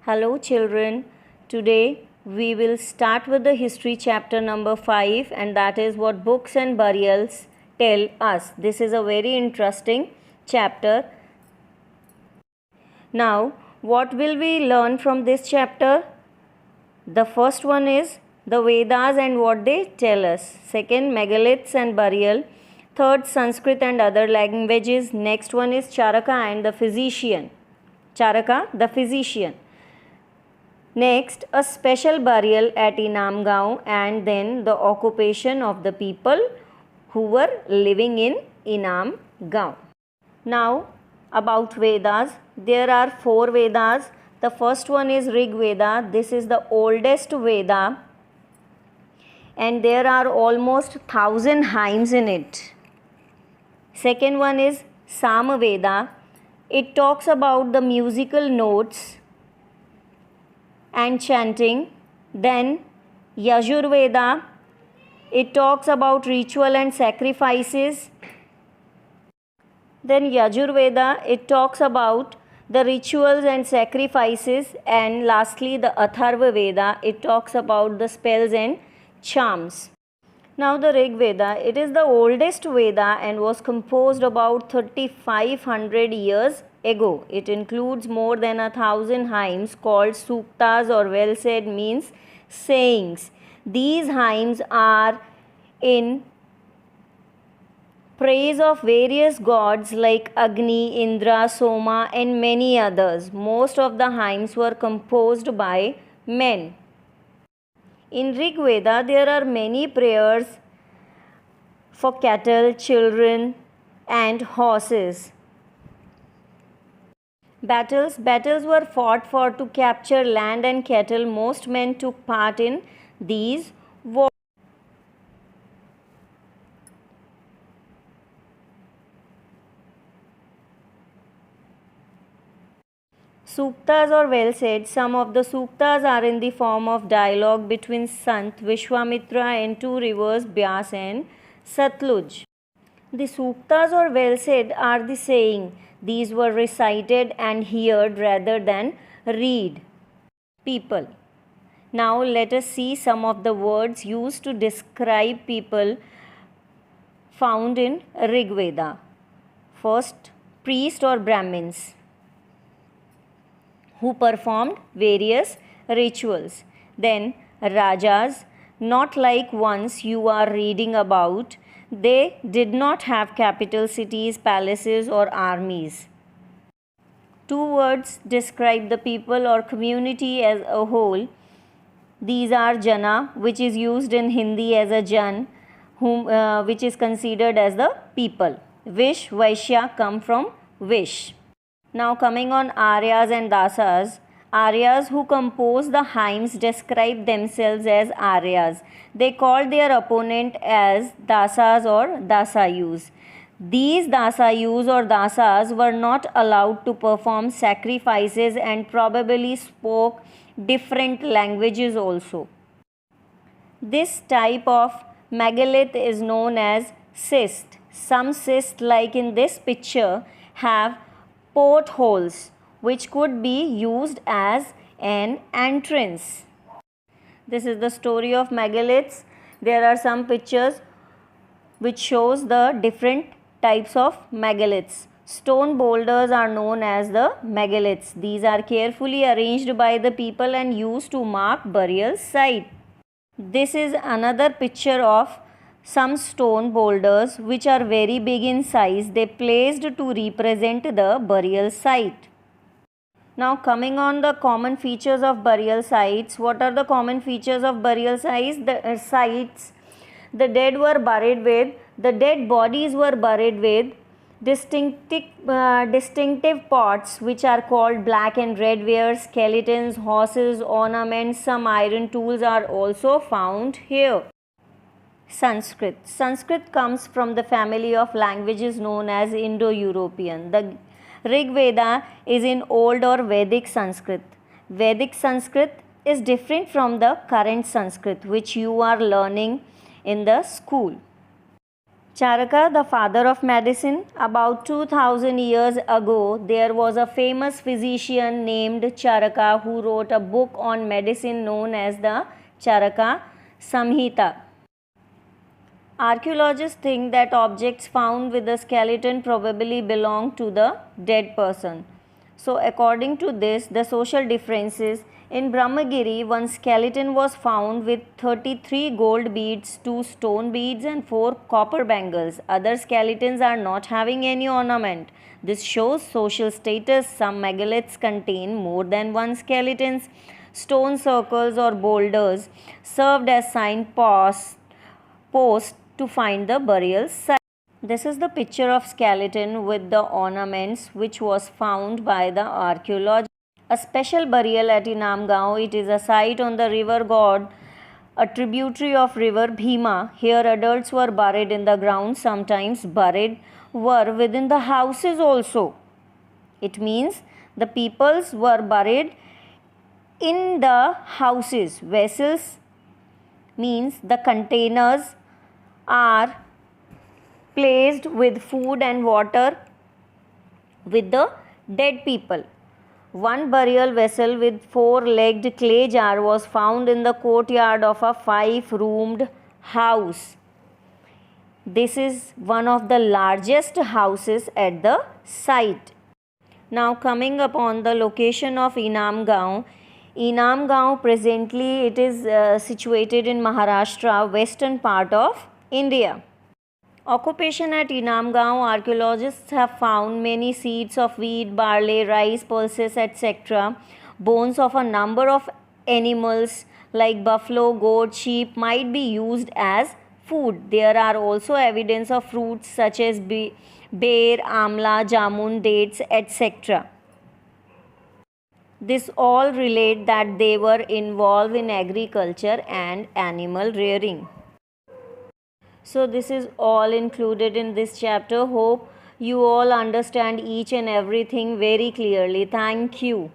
Hello children, today we will start with the history chapter number 5 and that is what books and burials tell us. This is a very interesting chapter. Now, what will we learn from this chapter? The first one is the Vedas and what they tell us. Second, megaliths and burial. Third, Sanskrit and other languages. Next one is Charaka and the physician. Charaka, the physician. Next, a special burial at Inam Gaon and then the occupation of the people who were living in Inam Gaon. Now, about Vedas, there are 4 Vedas. The first one is Rig Veda. This is the oldest Veda and there are almost 1000 hymns in it. Second one is Sama Veda. It talks about the musical notes and chanting. Then Yajur Veda, it talks about ritual and sacrifices. Then Yajur Veda, it talks about the rituals and sacrifices. And lastly the Atharva Veda, it talks about the spells and charms. Now the Rig Veda, it is the oldest Veda and was composed about 3500 years ago. It includes more than 1000 hymns called suktas or well said means sayings. These hymns are in praise of various gods like Agni, Indra, Soma and many others. Most of the hymns were composed by men. In Rig Veda, there are many prayers for cattle, children and horses. Battles were fought for to capture land and cattle. Most men took part in these wars. Suktas or well said. Some of the suktas are in the form of dialogue between Sant Vishwamitra and 2 rivers Byas and Satluj. The suktas or well said are the saying. These were recited and heard rather than read. People. Now let us see some of the words used to describe people found in Rig Veda. First, priest or Brahmins who performed various rituals. Then Rajas, not like ones you are reading about. They did not have capital cities, palaces or armies. 2 words describe the people or community as a whole. These are Jana, which is used in Hindi as a Jan, which is considered as the people. Vish, Vaishya come from Vish. Now coming on Aryas and Dasas. Aryas who compose the hymns describe themselves as Aryas. They called their opponent as Dasas or Dasayus. These Dasayus or Dasas were not allowed to perform sacrifices and probably spoke different languages also. This type of megalith is known as cyst. Some cysts like in this picture have portholes which could be used as an entrance. This is the story of megaliths. There are some pictures which shows the different types of megaliths. Stone boulders are known as the megaliths. These are carefully arranged by the people and used to mark burial site. This is another picture of some stone boulders which are very big in size. They placed to represent the burial site. Now coming on the common features of burial sites. What are the common features of burial sites? The dead were buried with, the dead bodies were buried with distinctive pots which are called black and red ware, skeletons, horses, ornaments, some iron tools are also found here. Sanskrit. Sanskrit comes from the family of languages known as Indo-European. The Rig Veda is in Old or Vedic Sanskrit. Vedic Sanskrit is different from the current Sanskrit which you are learning in the school. Charaka, the father of medicine. About 2000 years ago, there was a famous physician named Charaka who wrote a book on medicine known as the Charaka Samhita. Archaeologists think that objects found with the skeleton probably belong to the dead person. So, according to this, the social differences in Brahmagiri, one skeleton was found with 33 gold beads, 2 stone beads, and 4 copper bangles. Other skeletons are not having any ornament. This shows social status. Some megaliths contain more than one skeletons. Stone circles or boulders served as signposts to find the burial site. This is the picture of skeleton with the ornaments which was found by the archaeologists. A special burial at Inamgaon. It is a site on the river God, a tributary of river Bhima. Here adults were buried in the ground, sometimes buried were within the houses also. It means the peoples were buried in the houses. Vessels means the containers are placed with food and water with the dead people. One burial vessel with 4-legged clay jar was found in the courtyard of a 5-roomed house. This is one of the largest houses at the site. Now coming upon the location of Inamgaon. Inamgaon presently it is situated in Maharashtra, western part of India. Occupation at Inamgaon. Archaeologists have found many seeds of wheat, barley, rice, pulses, etc. Bones of a number of animals like buffalo, goat, sheep might be used as food. There are also evidence of fruits such as bear, amla, jamun, dates, etc. This all relate that they were involved in agriculture and animal rearing. So this is all included in this chapter. Hope you all understand each and everything very clearly. Thank you.